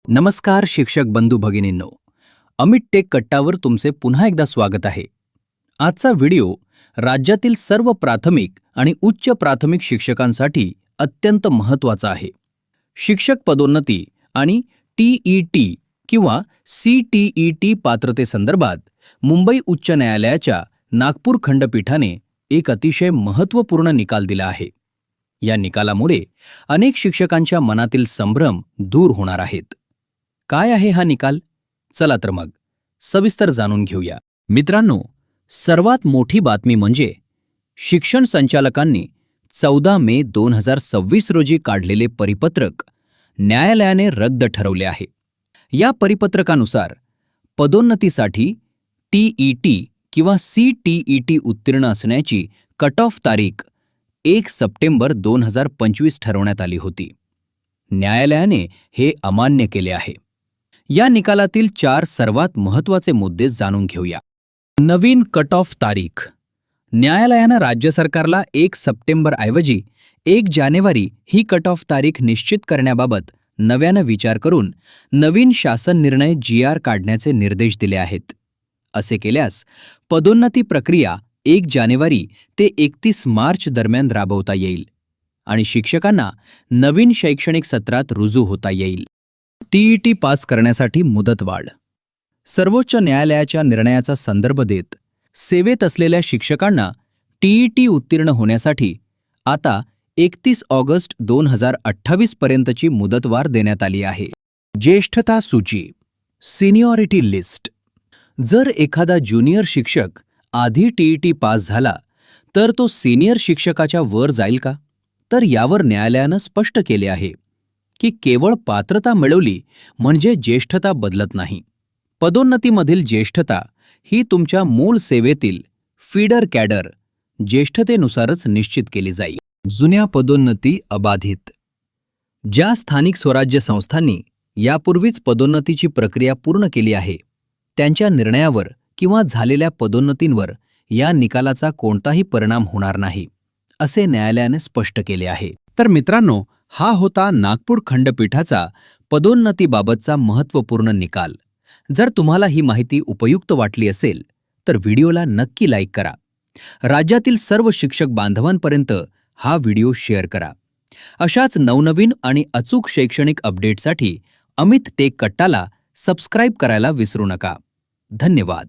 नमस्कार शिक्षक बंधू भगिनींनो, अमित टेक कट्टावर तुमचे पुन्हा एकदा स्वागत आहे. आजचा व्हिडिओ राज्यातील सर्व प्राथमिक आणि उच्च प्राथमिक शिक्षकांसाठी अत्यंत महत्त्वाचा आहे. शिक्षक पदोन्नती आणि TET किंवा CTET पात्रतेसंदर्भात मुंबई उच्च न्यायालयाच्या नागपूर खंडपीठाने एक अतिशय महत्त्वपूर्ण निकाल दिला आहे. या निकालामुळे अनेक शिक्षकांच्या मनातील संभ्रम दूर होणार आहेत. काय आहे हा निकाल? चला तर मग सविस्तर जाणून घेऊया. मित्रांनो, सर्वात मोठी बातमी म्हणजे शिक्षण संचालकांनी 14 मे 2026 रोजी काढलेले परिपत्रक न्यायालयाने रद्द ठरवले आहे. या परिपत्रकानुसार पदोन्नतीसाठी TET किंवा CTET उत्तीर्ण असण्याची कट ऑफ तारीख 1 सप्टेंबर 2025 ठरवण्यात आली होती. न्यायालयाने हे अमान्य केले आहे. या निकालातील 4 सर्वात महत्त्वाचे मुद्दे जाणून घेऊया. नवीन कट ऑफ तारीख. न्यायालयानं राज्य सरकारला 1 सप्टेंबरऐवजी 1 जानेवारी ही कट ऑफ तारीख निश्चित करण्याबाबत नव्यानं विचार करून नवीन शासन निर्णय GR काढण्याचे निर्देश दिले आहेत. असे केल्यास पदोन्नती प्रक्रिया 1 जानेवारी ते 31 मार्च दरम्यान राबवता येईल आणि शिक्षकांना नवीन शैक्षणिक सत्रात रुजू होता येईल. TET पास करण्यासाठी मुदतवाढ. सर्वोच्च न्यायालयाच्या निर्णयाचा संदर्भ देत सेवेत असलेल्या शिक्षकांना TET उत्तीर्ण होण्यासाठी आता 31 ऑगस्ट 2028 पर्यंतची मुदतवाढ देण्यात आली आहे. ज्येष्ठता सूची, सिनियॉरिटी लिस्ट. जर एखादा ज्युनियर शिक्षक आधी TET पास झाला तर तो सिनियर शिक्षकाच्या वर जाईल का? तर यावर न्यायालयानं स्पष्ट केले आहे की केवळ पात्रता मिळवली म्हणजे ज्येष्ठता बदलत नाही. पदोन्नतीमधील ज्येष्ठता ही तुमच्या मूळ सेवेतील फीडर कॅडर ज्येष्ठतेनुसारच निश्चित केली जाईल. जुन्या पदोन्नती अबाधित. ज्या स्थानिक स्वराज्य संस्थांनी यापूर्वीच पदोन्नतीची प्रक्रिया पूर्ण केली आहे त्यांच्या निर्णयावर किंवा झालेल्या पदोन्नतींवर या निकालाचा कोणताही परिणाम होणार नाही, असे न्यायालयाने स्पष्ट केले आहे. तर मित्रांनो, हा होता नागपूर खंडपीठाचा पदोन्नतीबाबतचा महत्त्वपूर्ण निकाल. जर तुम्हाला ही माहिती उपयुक्त वाटली असेल तर व्हिडिओला नक्की लाईक करा. राज्यातील सर्व शिक्षक बांधवांपर्यंत हा व्हिडिओ शेअर करा. अशाच नवनवीन आणि अचूक शैक्षणिक अपडेटसाठी अमित टेक कट्टाला सबस्क्राईब करायला विसरू नका. धन्यवाद.